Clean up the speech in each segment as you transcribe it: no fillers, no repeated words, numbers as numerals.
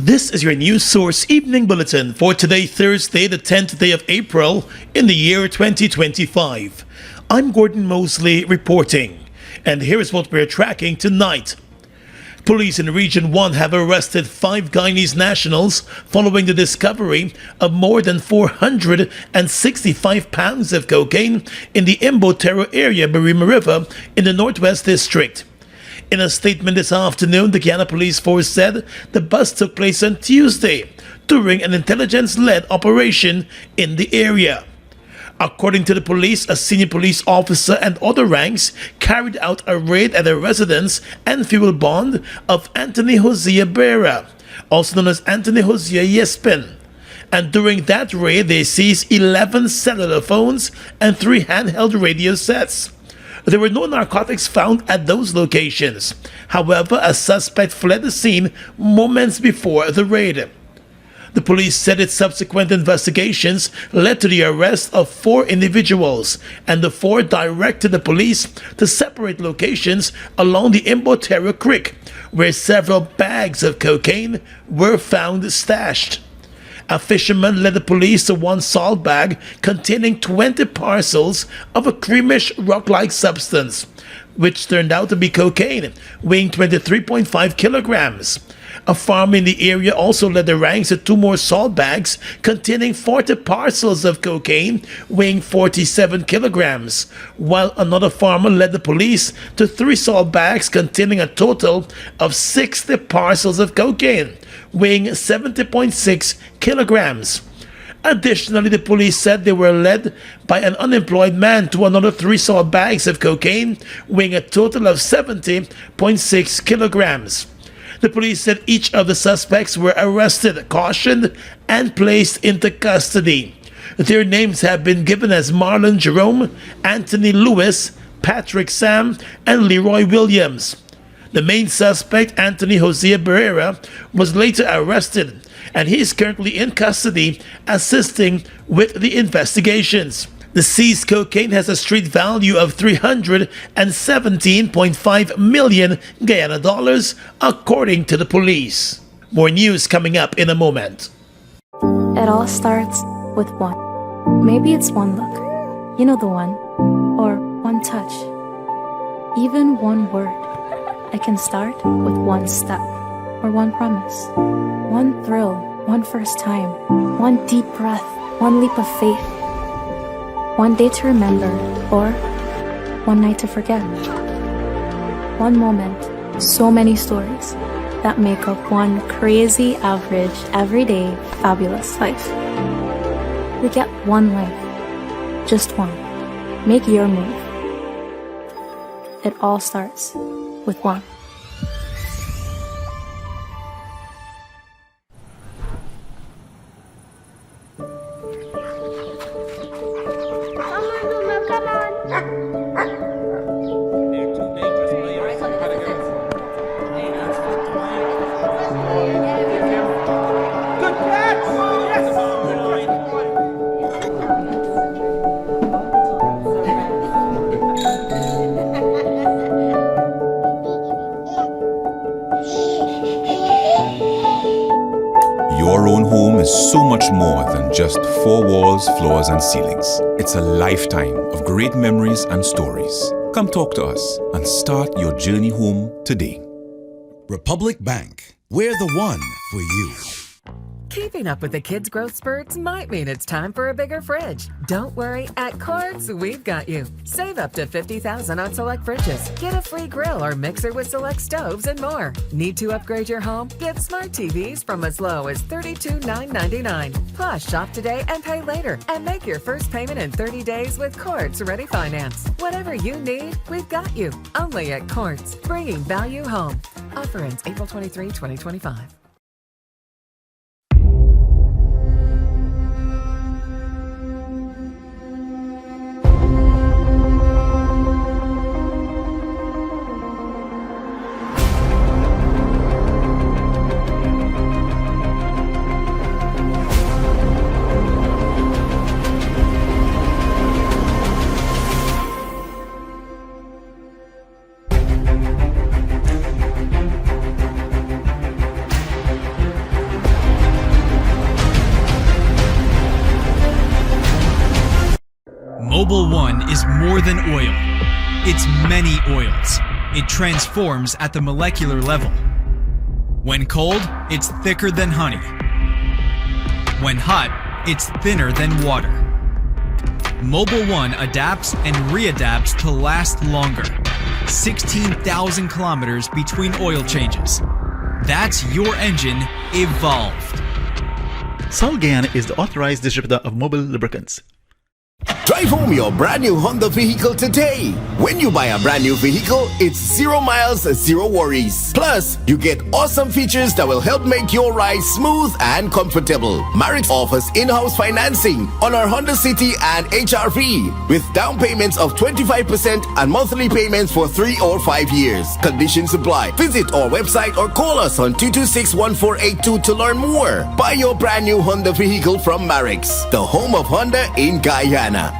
This is your news source evening bulletin for today, Thursday, the 10th day of April in the year 2025. I'm Gordon Mosley reporting, and here is what we're tracking tonight. Police in Region 1 have arrested 5 Guyanese nationals following the discovery of more than 465 pounds of cocaine in the Imbo-Tero area, Barima River, in the Northwest District. In a statement this afternoon, the Guyana Police Force said the bust took place on Tuesday during an intelligence-led operation in the area. According to the police, a senior police officer and other ranks carried out a raid at a residence and fuel bond of Anthony Hosea Beira, also known as Anthony Hosea Yespin. And during that raid, they seized 11 cellular phones and 3 handheld radio sets. There were no narcotics found at those locations. However, a suspect fled the scene moments before the raid. The police said its subsequent investigations led to the arrest of 4 individuals, and the 4 directed the police to separate locations along the Imbo-Tero Creek, where several bags of cocaine were found stashed. A fisherman led the police to one salt bag containing 20 parcels of a creamish rock-like substance, which turned out to be cocaine, weighing 23.5 kilograms. A farmer in the area also led the ranks to 2 more salt bags containing 40 parcels of cocaine, weighing 47 kilograms, while another farmer led the police to 3 salt bags containing a total of 60 parcels of cocaine, weighing 70.6 kilograms. Additionally, the police said they were led by an unemployed man to another 3 salt bags of cocaine, weighing a total of 70.6 kilograms. The police said each of the suspects were arrested, cautioned, and placed into custody. Their names have been given as Marlon Jerome, Anthony Lewis, Patrick Sam, and Leroy Williams. The main suspect, Anthony Hosea Barrera, was later arrested, and he is currently in custody assisting with the investigations. The seized cocaine has a street value of 317.5 million Guyana dollars, according to the police. More news coming up in a moment. It all starts with one. Maybe it's one look, you know the one, or one touch, even one word. It can start with one step, or one promise, one thrill, one first time, one deep breath, one leap of faith, one day to remember, or one night to forget. One moment, so many stories that make up one crazy, average, everyday, fabulous life. We get one life, just one. Make your move. It all starts with one. Your own home is so much more than just 4 walls, floors, and ceilings. It's a lifetime of great memories and stories. Come talk to us and start your journey home today. Republic Bank. We're the one for you. Keeping up with the kids' growth spurts might mean it's time for a bigger fridge. Don't worry, at Quartz, we've got you. Save up to $50,000 on select fridges. Get a free grill or mixer with select stoves and more. Need to upgrade your home? Get smart TVs from as low as $32,999. Plus, shop today and pay later. And make your first payment in 30 days with Quartz Ready Finance. Whatever you need, we've got you. Only at Quartz, bringing value home. Offer ends April 23, 2025. Mobile One is more than oil. It's many oils. It transforms at the molecular level. When cold, it's thicker than honey. When hot, it's thinner than water. Mobile One adapts and readapts to last longer. 16,000 kilometers between oil changes. That's your engine evolved. GECOM is the authorized distributor of mobile lubricants. Drive home your brand new Honda vehicle today. When you buy a brand new vehicle, it's 0 miles, 0 worries. Plus, you get awesome features that will help make your ride smooth and comfortable. Marit offers in-house financing on our Honda City and HR-V with down payments of 25% and monthly payments for 3 or 5 years. Conditions apply. Visit our website or call us on 226-1482 to learn more. Buy your brand new Honda vehicle from Marix, the home of Honda in Guyana.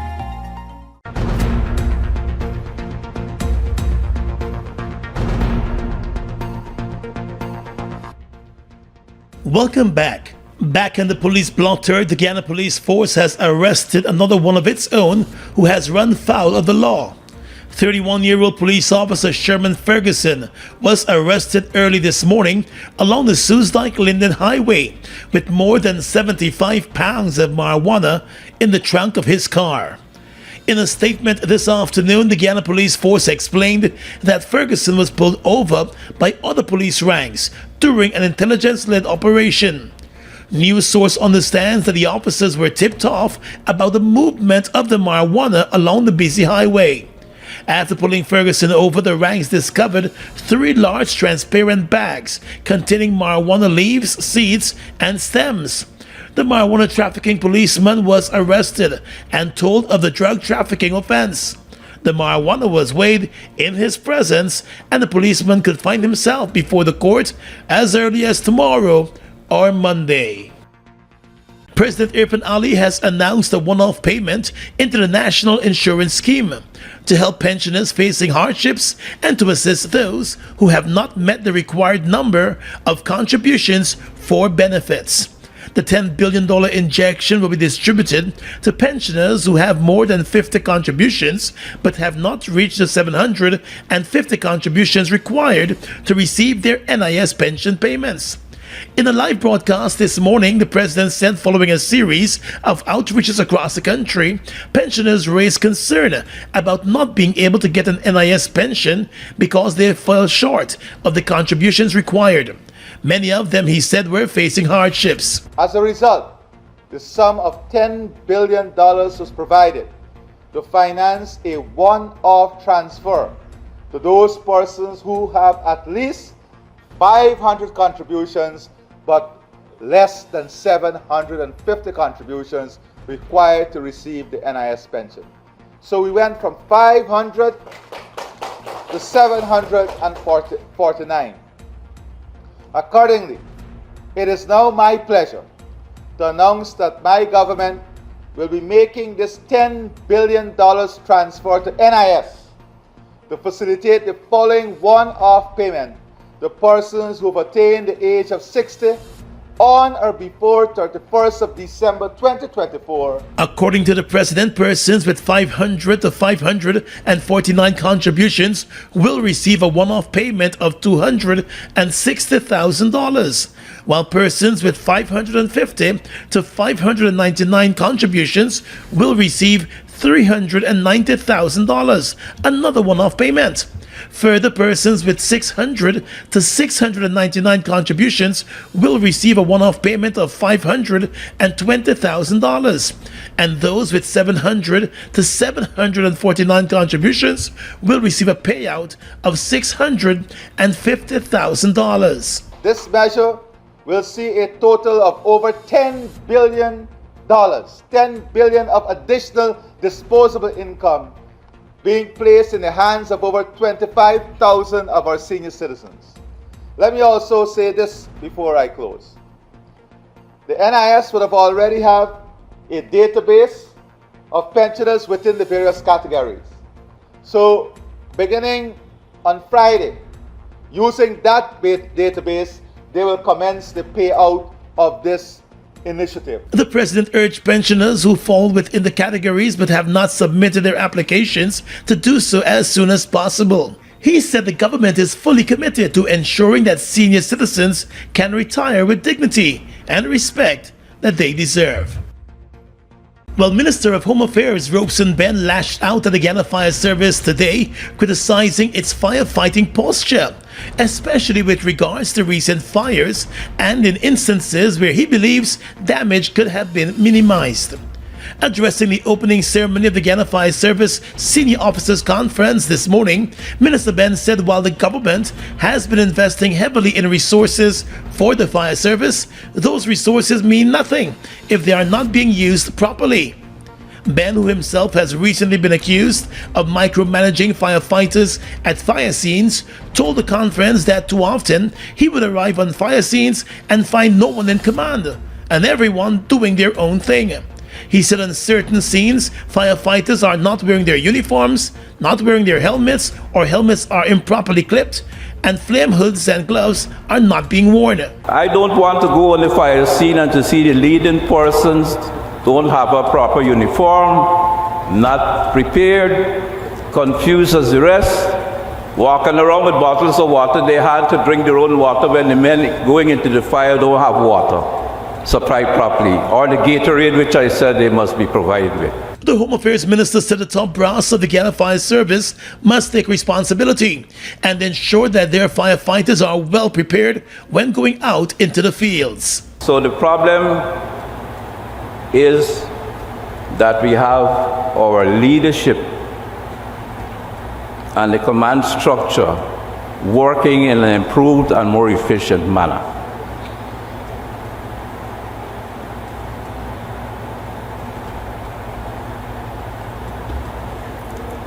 Welcome back. Back in the police blotter, the Guyana Police Force has arrested another one of its own who has run foul of the law. 31-year-old police officer Sherman Ferguson was arrested early this morning along the Linden Highway with more than 75 pounds of marijuana in the trunk of his car. In a statement this afternoon, the Guyana Police Force explained that Ferguson was pulled over by other police ranks during an intelligence-led operation. News source understands that the officers were tipped off about the movement of the marijuana along the busy highway. After pulling Ferguson over, the ranks discovered 3 large transparent bags containing marijuana leaves, seeds, and stems. The marijuana trafficking policeman was arrested and told of the drug trafficking offense. The marijuana was weighed in his presence, and the policeman could find himself before the court as early as tomorrow or Monday. President Irfan Ali has announced a one-off payment into the National Insurance Scheme to help pensioners facing hardships and to assist those who have not met the required number of contributions for benefits. The $10 billion injection will be distributed to pensioners who have more than 50 contributions but have not reached the 750 contributions required to receive their NIS pension payments. In a live broadcast this morning, the president said following a series of outreaches across the country, pensioners raised concern about not being able to get an NIS pension because they fell short of the contributions required. Many of them, he said, were facing hardships. As a result, the sum of $10 billion was provided to finance a one-off transfer to those persons who have at least 500 contributions but less than 750 contributions required to receive the NIS pension. So we went from 500 to 749. Accordingly, it is now my pleasure to announce that my government will be making this $10 billion transfer to NIS to facilitate the following one-off payment to persons who have attained the age of 60 on or before 31st of December 2024. According to the president, persons with 500 to 549 contributions will receive a one-off payment of $260,000, while persons with 550 to 599 contributions will receive $390,000, another one-off payment. Further, persons with 600 to 699 contributions will receive a one-off payment of $520,000, and those with 700 to 749 contributions will receive a payout of $650,000. This measure will see a total of over $10 billion, $10 billion of additional disposable income being placed in the hands of over 25,000 of our senior citizens. Let me also say this before I close. The NIS would have already have a database of pensioners within the various categories. So beginning on Friday, using that database, they will commence the payout of this initiative. The president urged pensioners who fall within the categories but have not submitted their applications to do so as soon as possible. He said the government is fully committed to ensuring that senior citizens can retire with dignity and respect that they deserve. Well, Minister of Home Affairs Robeson Ben lashed out at the Guyana Fire Service today, criticizing its firefighting posture, especially with regards to recent fires and in instances where he believes damage could have been minimized. Addressing the opening ceremony of the Guyana Fire Service Senior Officers Conference this morning, Minister Ben said while the government has been investing heavily in resources for the fire service, those resources mean nothing if they are not being used properly. Ben, who himself has recently been accused of micromanaging firefighters at fire scenes, told the conference that too often he would arrive on fire scenes and find no one in command and everyone doing their own thing. He said on certain scenes, firefighters are not wearing their uniforms, not wearing their helmets, or helmets are improperly clipped, and flame hoods and gloves are not being worn. I don't want to go on the fire scene and to see the leading persons don't have a proper uniform, not prepared, confused as the rest, walking around with bottles of water. They had to drink their own water when the men going into the fire don't have water supplied properly, or the Gatorade, which I said they must be provided with. The Home Affairs Minister said the top brass of the Guyana Fire Service must take responsibility and ensure that their firefighters are well prepared when going out into the fields. So the problem is that we have our leadership and the command structure working in an improved and more efficient manner.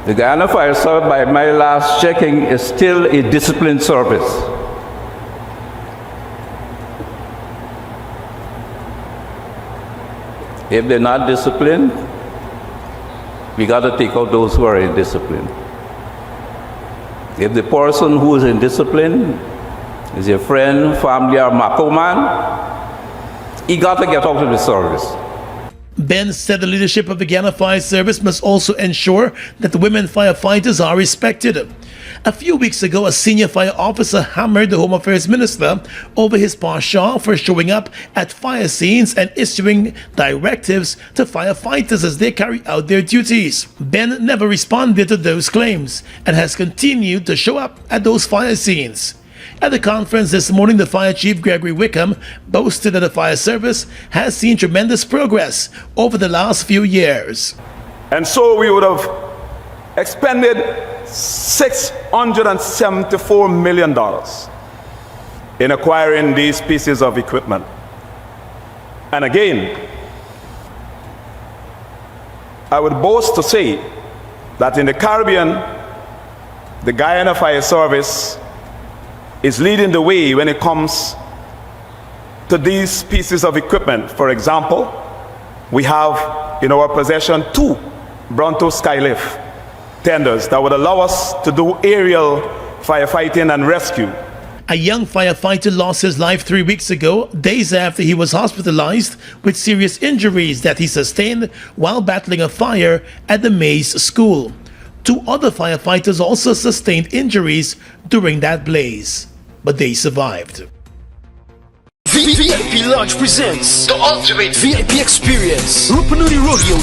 The Guyana Fire Service, by my last checking, is still a disciplined service. If they're not disciplined, we got to take out those who are indisciplined. If the person who is indisciplined is your friend, family, or Mako man, he got to get out of the service. Ben said the leadership of the Guyana Fire Service must also ensure that the women firefighters are respected. A few weeks ago, a senior fire officer hammered the Home Affairs Minister over his penchant for showing up at fire scenes and issuing directives to firefighters as they carry out their duties. Ben never responded to those claims and has continued to show up at those fire scenes. At the conference this morning, the Fire Chief Gregory Wickham boasted that the fire service has seen tremendous progress over the last few years. And so we would have expended $674 million in acquiring these pieces of equipment. And again, I would boast to say that in the Caribbean, the Guyana Fire Service is leading the way when it comes to these pieces of equipment. For example, we have in our possession 2 Bronto Skylift tenders that would allow us to do aerial firefighting and rescue. A young firefighter lost his life 3 weeks ago, days after he was hospitalized with serious injuries that he sustained while battling a fire at the Mays School. 2 other firefighters also sustained injuries during that blaze, but they survived. VIP Lounge presents the ultimate VIP experience. Rupununi Rodeo.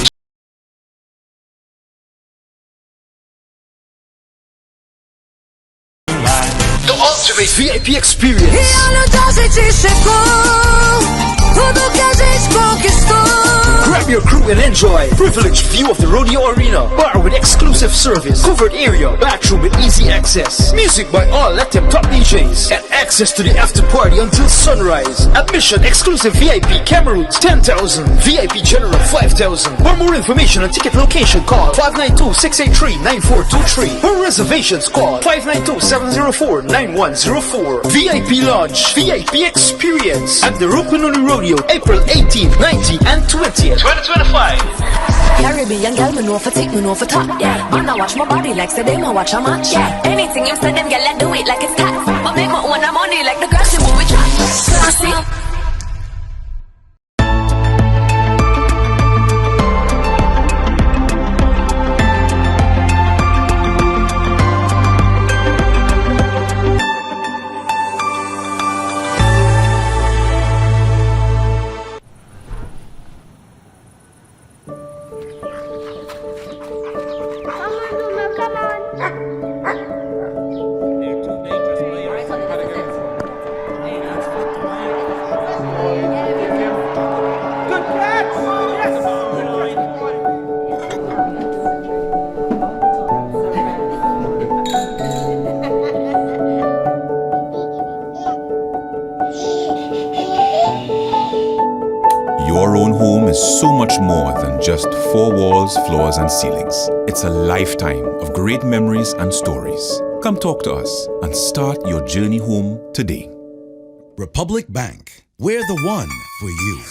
The ultimate VIP experience. E ano da gente chegou, tudo que a gente conquistou. Grab your crew and enjoy privileged view of the rodeo arena, bar with exclusive service, covered area, bathroom with easy access, music by all Latin top DJs, and access to the after party until sunrise. Admission exclusive VIP Cameroons 10,000, VIP General 5,000. For more information and ticket location, call 592-683-9423. For reservations, call 592-704-9104. VIP Lounge, VIP Experience at the Rupununi Rodeo, April 18th, 19th, and 20th. 2025. Caribbean girl, me know for take, me know for top. Yeah, man, I watch my body like say they ma watch a match. Yeah, anything you say, them girl, I do it like it's tax. But make my own money like the girl she move with trash. Classy. much more than just four walls, floors, and ceilings. It's a lifetime of great memories and stories. Come talk to us and start your journey home today. Republic Bank. We're the one for you.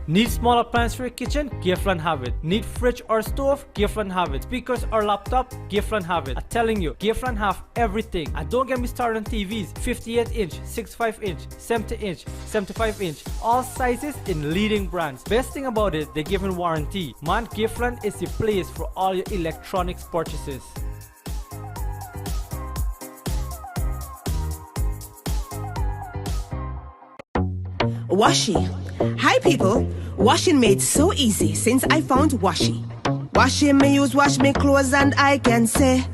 Need small appliance for your kitchen? Giftland have it. Need fridge or stove? Giftland have it. Speakers or laptop? Giftland have it. I'm telling you, Giftland have everything. And don't get me started on TVs. 58-inch, 65-inch, 70-inch, 75-inch. All sizes in leading brands. Best thing about it, they give a warranty. Man, Giftland is the place for all your electronics purchases. Washi. Hi people, washing made so easy since I found Washi. Washing me use wash me clothes and I can say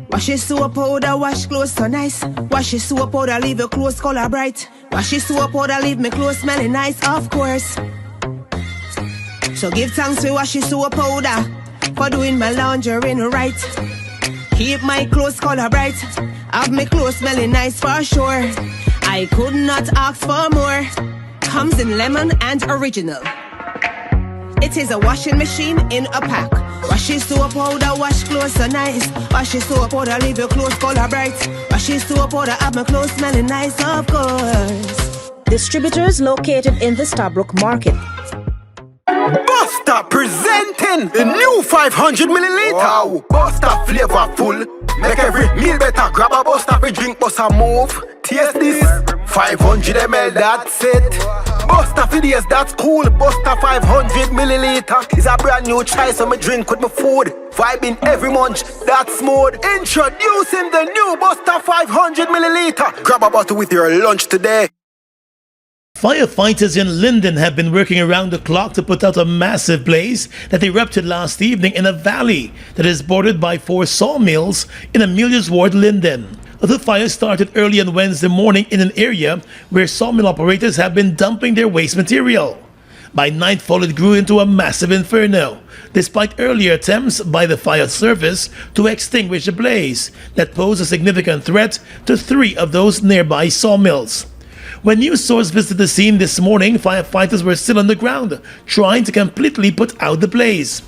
Washi soap powder wash clothes so nice. Washi soap powder leave your clothes color bright. Washi soap powder leave me clothes smelling nice, of course. So give thanks to Washi soap powder for doing my laundry right. Keep my clothes color bright, have me clothes smelling nice for sure. I could not ask for more. Comes in lemon and original. It is a washing machine in a pack. Washi soap powder wash clothes so nice. Washi soap powder leave your clothes color bright. Washi soap powder have my clothes smelling nice, of course. Distributors located in the Stabrook Market. Buster presenting the new 500 milliliter. Wow, Buster flavorful. Make every meal better. Grab a Buster for drink, Buster move. Taste this. 500 ml, that's it. Buster for days, that's cool. Buster 500 milliliter is a brand new choice of me drink with my food. Vibing every munch, that's smooth. Introducing the new Buster 500 milliliter. Grab a bottle with your lunch today. Firefighters in Linden have been working around the clock to put out a massive blaze that erupted last evening in a valley that is bordered by 4 sawmills in Amelia's Ward, Linden. The fire started early on Wednesday morning in an area where sawmill operators have been dumping their waste material. By nightfall, it grew into a massive inferno, despite earlier attempts by the fire service to extinguish the blaze that posed a significant threat to 3 of those nearby sawmills. When news source visited the scene this morning, firefighters were still on the ground, trying to completely put out the blaze.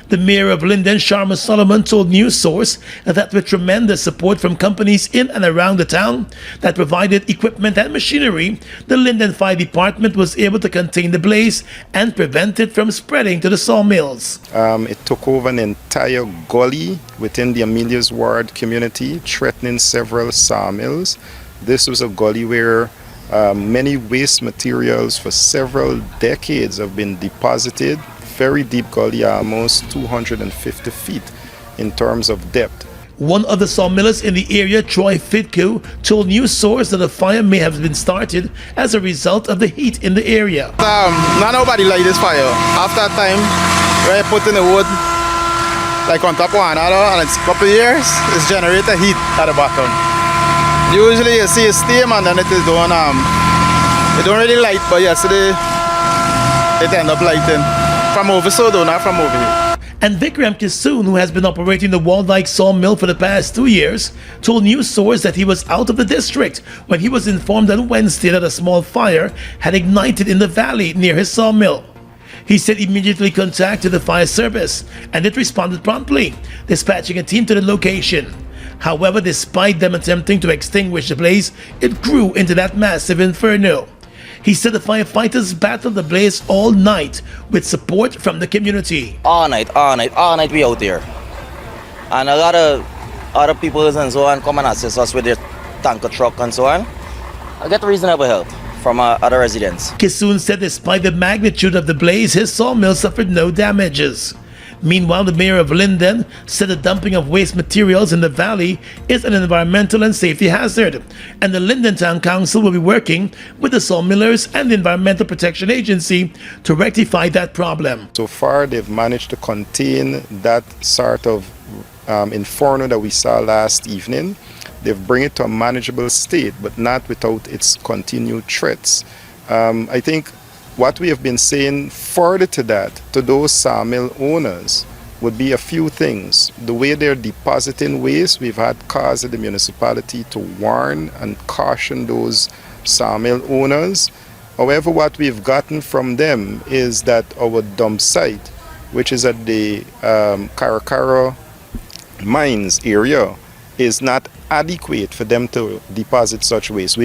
The mayor of Linden, Sharma Solomon, told news source that with tremendous support from companies in and around the town that provided equipment and machinery, the Linden Fire Department was able to contain the blaze and prevent it from spreading to the sawmills. It took over an entire gully within the Amelia's Ward community, threatening several sawmills. This was a gully where many waste materials for several decades have been deposited. Very deep gully, almost 250 feet in terms of depth. One of the sawmillers in the area, Troy Fitko, told news source that a fire may have been started as a result of the heat in the area. Not nobody like this fire. After time, when I put in the wood, like on top of another, and it's a couple of years, it's generated heat at the bottom. Usually you see a steam and then it is doing, it don't really light, but yesterday it ended up lighting. From over so though, not from over here. And Vikram Kisoon, who has been operating the Walldyke sawmill for the past 2 years, told news source that he was out of the district when he was informed on Wednesday that a small fire had ignited in the valley near his sawmill. He said immediately contacted the fire service and it responded promptly, dispatching a team to the location. However, despite them attempting to extinguish the blaze, it grew into that massive inferno. He said the firefighters battled the blaze all night with support from the community. All night we out there. And a lot of other people and so on come and assist us with their tanker truck and so on. I get reasonable help from other residents. Kisoon said despite the magnitude of the blaze, his sawmill suffered no damages. Meanwhile, the mayor of Linden said the dumping of waste materials in the valley is an environmental and safety hazard, and the Linden Town Council will be working with the sawmillers and the Environmental Protection Agency to rectify that problem. So far, they've managed to contain that sort of inferno that we saw last evening. They've bring it to a manageable state, but not without its continued threats. I think what we have been saying further to that, to those sawmill owners, would be a few things. The way they're depositing waste, we've had cause at the municipality to warn and caution those sawmill owners. However, what we've gotten from them is that our dump site, which is at the Karakara mines area, is not adequate for them to deposit such waste.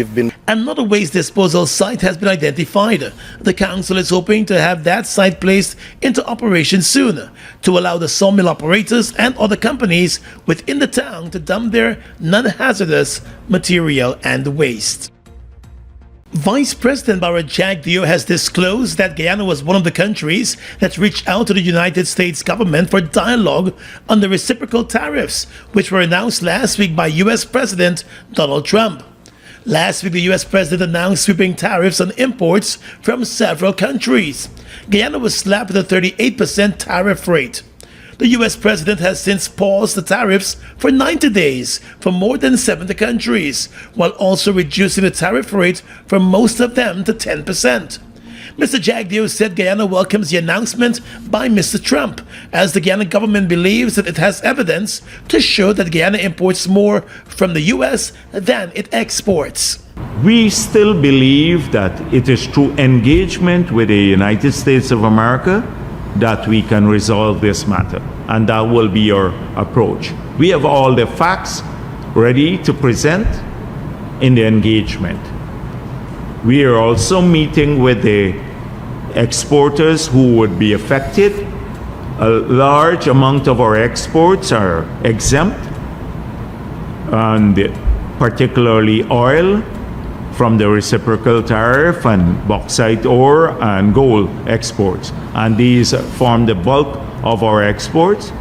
Another waste disposal site has been identified. The council is hoping to have that site placed into operation soon to allow the sawmill operators and other companies within the town to dump their non-hazardous material and waste. Vice President Barra Jagdeo has disclosed that Guyana was one of the countries that reached out to the United States government for dialogue on the reciprocal tariffs, which were announced last week by US President Donald Trump. Last week, the US President announced sweeping tariffs on imports from several countries. Guyana was slapped with a 38% tariff rate. The US President has since paused the tariffs for 90 days for more than 70 countries, while also reducing the tariff rate for most of them to 10%. Mr. Jagdeo said Guyana welcomes the announcement by Mr. Trump, as the Guyana government believes that it has evidence to show that Guyana imports more from the US than it exports. We still believe that it is through engagement with the United States of America that we can resolve this matter, and that will be our approach. We have all the facts ready to present in the engagement. We are also meeting with the exporters who would be affected. A large amount of our exports are exempt, and particularly oil from the reciprocal tariff, and bauxite ore and gold exports. And these form the bulk of our exports.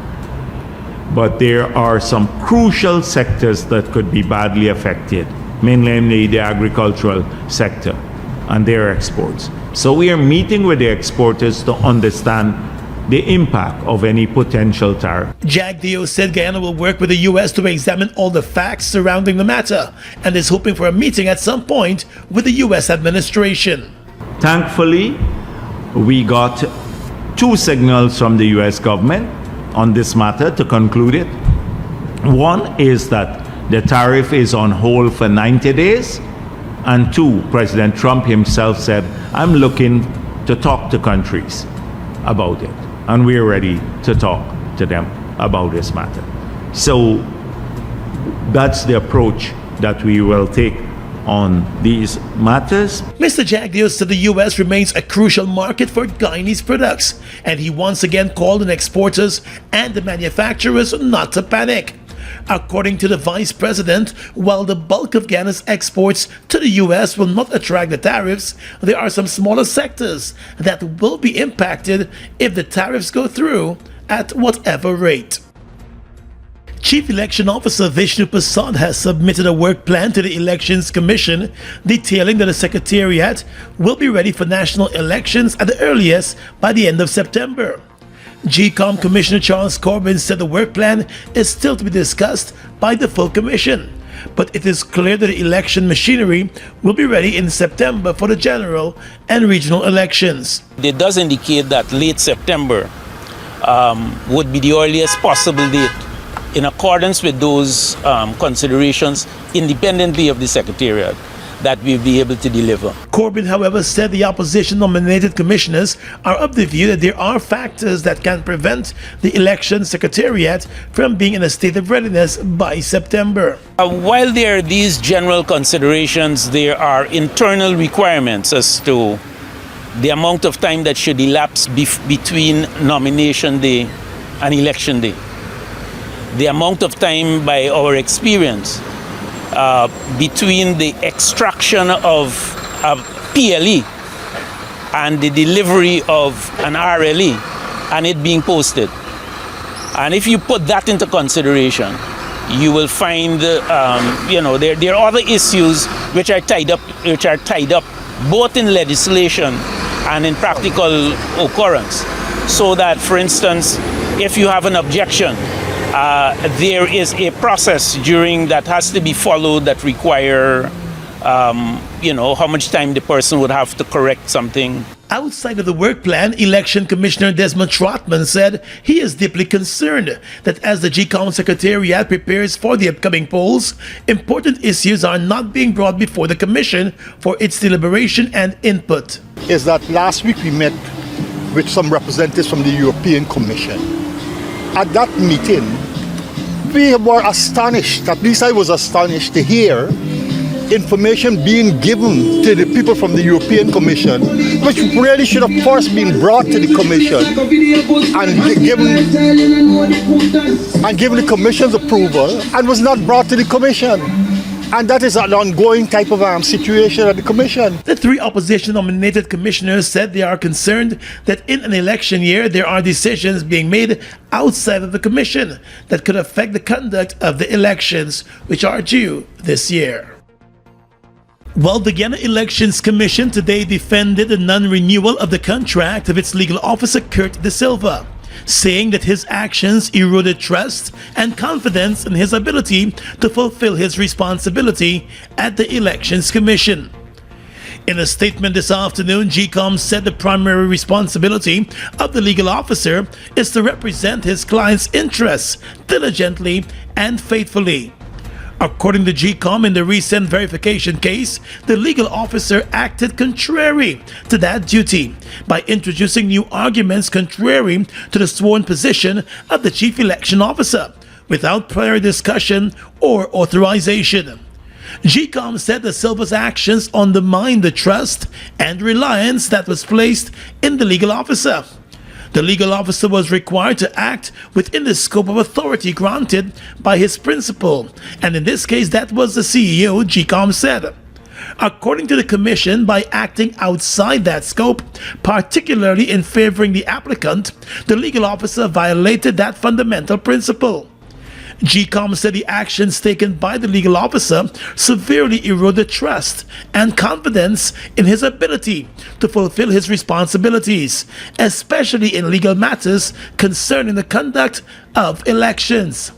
But there are some crucial sectors that could be badly affected, mainly the agricultural sector and their exports. So we are meeting with the exporters to understand the impact of any potential tariff. Jagdeo said Guyana will work with the U.S. to examine all the facts surrounding the matter and is hoping for a meeting at some point with the U.S. administration. Thankfully, we got 2 signals from the U.S. government on this matter to conclude it. One is that the tariff is on hold for 90 days. And 2, President Trump himself said, I'm looking to talk to countries about it. And we're ready to talk to them about this matter. So that's the approach that we will take on these matters. Mr. Jagdeo said the U.S. remains a crucial market for Guyanese products, and he once again called on exporters and the manufacturers not to panic. According to the Vice President, while the bulk of Guyana's exports to the U.S. will not attract the tariffs, there are some smaller sectors that will be impacted if the tariffs go through at whatever rate. Chief Election Officer Vishnu Prasad has submitted a work plan to the Elections Commission detailing that the Secretariat will be ready for national elections at the earliest by the end of September. GECOM Commissioner Charles Corbin said the work plan is still to be discussed by the full commission, but it is clear that the election machinery will be ready in September for the general and regional elections. It does indicate that late September would be the earliest possible date in accordance with those considerations independently of the Secretariat that we'll be able to deliver. Corbin, however, said the opposition-nominated commissioners are of the view that there are factors that can prevent the election secretariat from being in a state of readiness by September. While there are these general considerations, there are internal requirements as to the amount of time that should elapse between nomination day and election day. The amount of time, by our experience, between the extraction of a PLE and the delivery of an RLE and it being posted. And if you put that into consideration, you will find there are other issues which are tied up both in legislation and in practical occurrence. So that, for instance, if you have an objection, there is a process during that has to be followed that require, how much time the person would have to correct something. Outside of the work plan, Election Commissioner Desmond Trotman said he is deeply concerned that as the GECOM Secretariat prepares for the upcoming polls, important issues are not being brought before the Commission for its deliberation and input. Is that last week we met with some representatives from the European Commission. At that meeting, we were astonished, at least I was astonished to hear information being given to the people from the European Commission, which really should have first been brought to the Commission and given the Commission's approval, and was not brought to the Commission. And that is an ongoing type of situation at the Commission. The three opposition-nominated commissioners said they are concerned that in an election year there are decisions being made outside of the Commission that could affect the conduct of the elections, which are due this year. Well, the Guyana Elections Commission today defended the non-renewal of the contract of its legal officer Kurt De Silva, saying that his actions eroded trust and confidence in his ability to fulfill his responsibility at the Elections Commission. In a statement this afternoon, GECOM said the primary responsibility of the legal officer is to represent his client's interests diligently and faithfully. According to GECOM, in the recent verification case, the legal officer acted contrary to that duty by introducing new arguments contrary to the sworn position of the chief election officer without prior discussion or authorization. GECOM said that Silva's actions undermined the trust and reliance that was placed in the legal officer. The legal officer was required to act within the scope of authority granted by his principal, and in this case that was the CEO, GECOM said. According to the Commission, by acting outside that scope, particularly in favoring the applicant, the legal officer violated that fundamental principle. GECOM said the actions taken by the legal officer severely eroded trust and confidence in his ability to fulfill his responsibilities, especially in legal matters concerning the conduct of elections.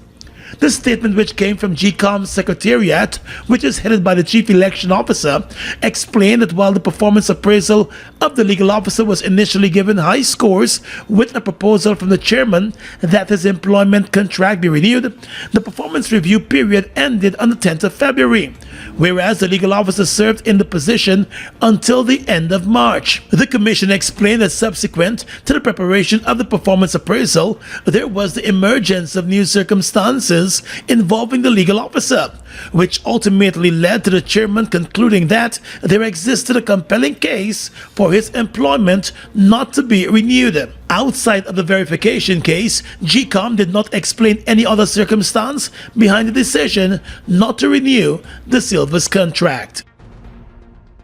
The statement, which came from GECOM's Secretariat, which is headed by the Chief Election Officer, explained that while the performance appraisal of the legal officer was initially given high scores with a proposal from the chairman that his employment contract be renewed, the performance review period ended on the 10th of February, whereas the legal officer served in the position until the end of March. The Commission explained that subsequent to the preparation of the performance appraisal, there was the emergence of new circumstances involving the legal officer, which ultimately led to the chairman concluding that there existed a compelling case for his employment not to be renewed. Outside of the verification case, GECOM did not explain any other circumstance behind the decision not to renew De Silva's contract.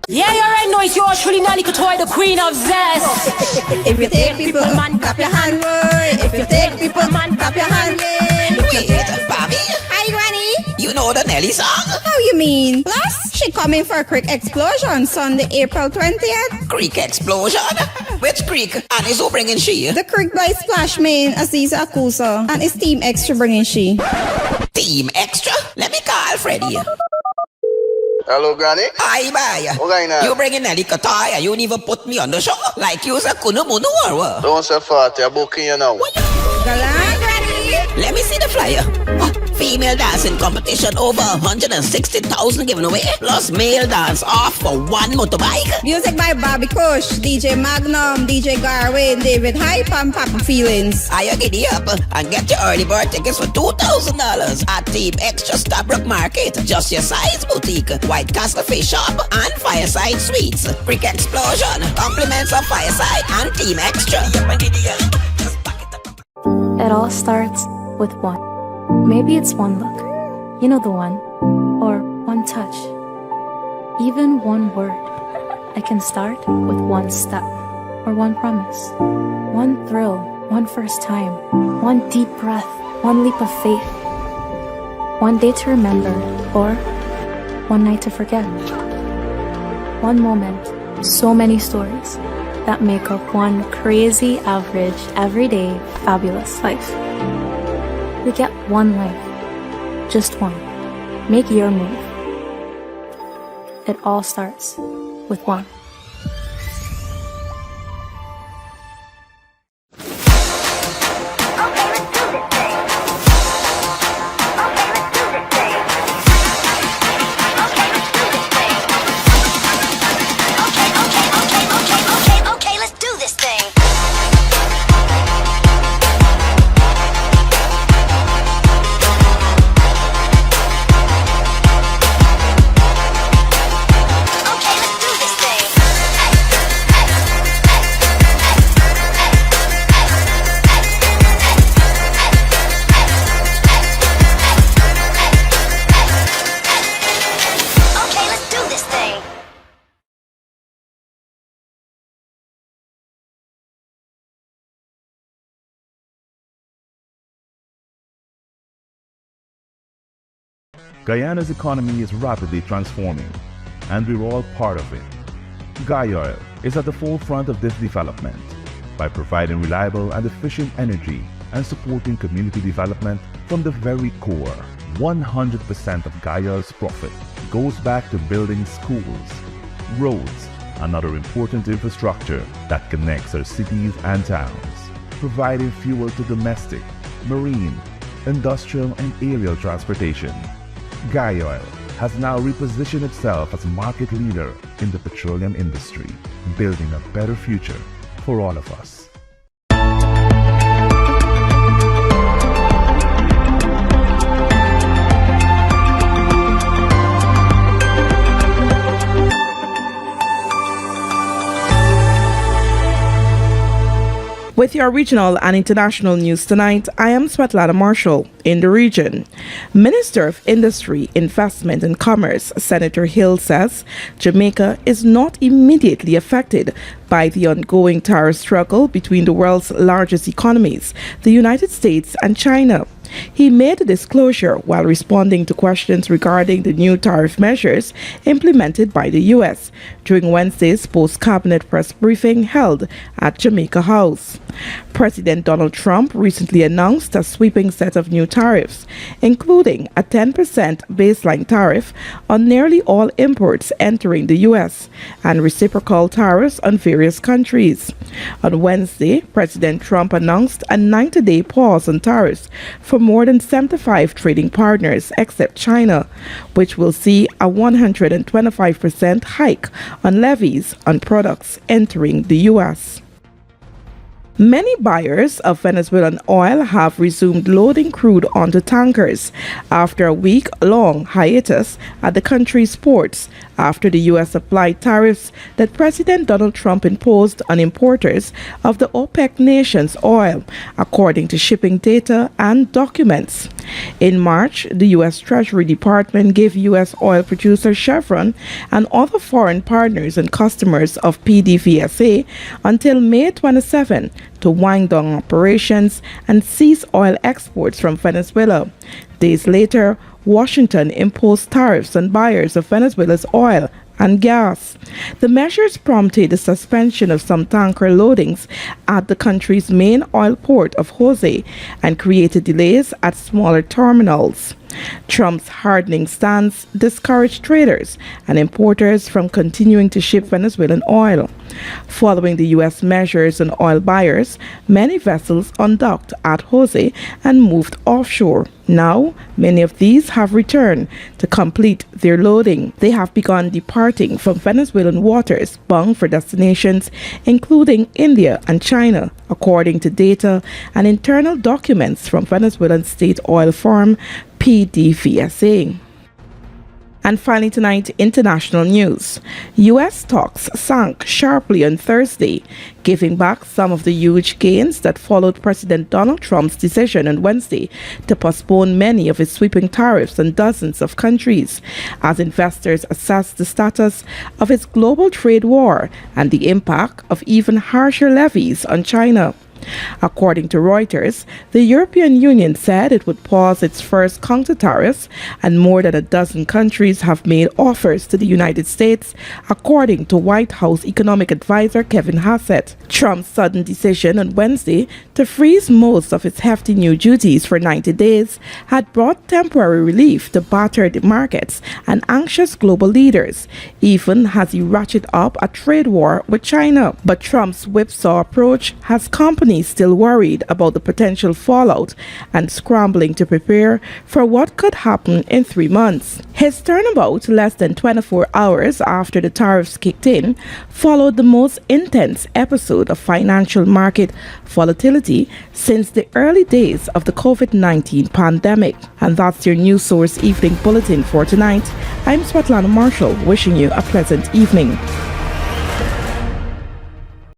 Yeah, you already know it's your truly Nelly Couture, the queen of zest. If you take people, man, clap your hand, boy. If you take people, man, clap your hand, yeah. Wait, Bobby? Hi, Granny. You know the Nelly song? How you mean? Plus, she coming for a creek explosion Sunday, April 20th. Creek explosion? Which creek? And is who bringing she? The creek by Splash Main, Aziza Akusa, and his Team Extra bringing she. Team Extra? Let me call Freddie. Hello, Granny. Hi, bye. What going on? You bringing Nelly Couture and you didn't even put me on the show? Like you a kunumunu or what? Don't say fat, you're booking you now. Galang, Granny. Let me see the flyer. Female dancing competition over 160,000 given away. Plus male dance off for one motorbike. Music by Bobby Kush, DJ Magnum, DJ Garwin, David Hype, and Papa Feelings. Are you giddy up and get your early bird tickets for $2,000 at Team Extra Stabrook Market, Just Your Size Boutique, White Castle Fish Shop, and Fireside Sweets. Creek Explosion, compliments of Fireside and Team Extra. It all starts with one. Maybe it's one look, you know the one, or one touch, even one word. I can start with one step, or one promise, one thrill, one first time, one deep breath, one leap of faith, one day to remember, or one night to forget. One moment, so many stories that make up one crazy, average, everyday, fabulous life. We get one life, just one. Make your move. It all starts with one. Guyana's economy is rapidly transforming, and we're all part of it. Guy Oil is at the forefront of this development by providing reliable and efficient energy and supporting community development from the very core. 100% of Guy Oil's profit goes back to building schools, roads, and other important infrastructure that connects our cities and towns, providing fuel to domestic, marine, industrial, and aerial transportation. Guy Oil has now repositioned itself as a market leader in the petroleum industry, building a better future for all of us. With your regional and international news tonight, I am Svetlana Marshall in the region. Minister of Industry, Investment and Commerce, Senator Hill says Jamaica is not immediately affected by the ongoing tariff struggle between the world's largest economies, the United States and China. He made a disclosure while responding to questions regarding the new tariff measures implemented by the U.S. during Wednesday's post-cabinet press briefing held at Jamaica House. President Donald Trump recently announced a sweeping set of new tariffs, including a 10% baseline tariff on nearly all imports entering the U.S. and reciprocal tariffs on various countries. On Wednesday, President Trump announced a 90-day pause on tariffs for more than 75 trading partners except China, which will see a 125% hike on levies on products entering the U.S. Many buyers of Venezuelan oil have resumed loading crude onto tankers after a week-long hiatus at the country's ports after the U.S. applied tariffs that President Donald Trump imposed on importers of the OPEC nations' oil, according to shipping data and documents. In March, the U.S. Treasury Department gave U.S. oil producer Chevron and other foreign partners and customers of PDVSA until May 27 to wind down operations and cease oil exports from Venezuela. Days later, Washington imposed tariffs on buyers of Venezuela's oil and gas. The measures prompted the suspension of some tanker loadings at the country's main oil port of Jose and created delays at smaller terminals. Trump's hardening stance discouraged traders and importers from continuing to ship Venezuelan oil. Following the U.S. measures on oil buyers, many vessels undocked at Jose and moved offshore. Now, many of these have returned to complete their loading. They have begun departing from Venezuelan waters bound for destinations including India and China, according to data and internal documents from Venezuelan state oil firm PDVSA. And finally tonight, international news. U.S. stocks sank sharply on Thursday, giving back some of the huge gains that followed President Donald Trump's decision on Wednesday to postpone many of his sweeping tariffs on dozens of countries, as investors assess the status of its global trade war and the impact of even harsher levies on China. According to Reuters, the European Union said it would pause its first counter-tariffs, and more than a dozen countries have made offers to the United States, according to White House economic advisor Kevin Hassett. Trump's sudden decision on Wednesday to freeze most of its hefty new duties for 90 days had brought temporary relief to battered markets and anxious global leaders, even as he ratcheted up a trade war with China. But Trump's whipsaw approach has companies still worried about the potential fallout and scrambling to prepare for what could happen in 3 months. His turnabout less than 24 hours after the tariffs kicked in followed the most intense episode of financial market volatility since the early days of the COVID-19 pandemic. And that's your News Source Evening Bulletin for tonight. I'm Svetlana Marshall, wishing you a pleasant evening.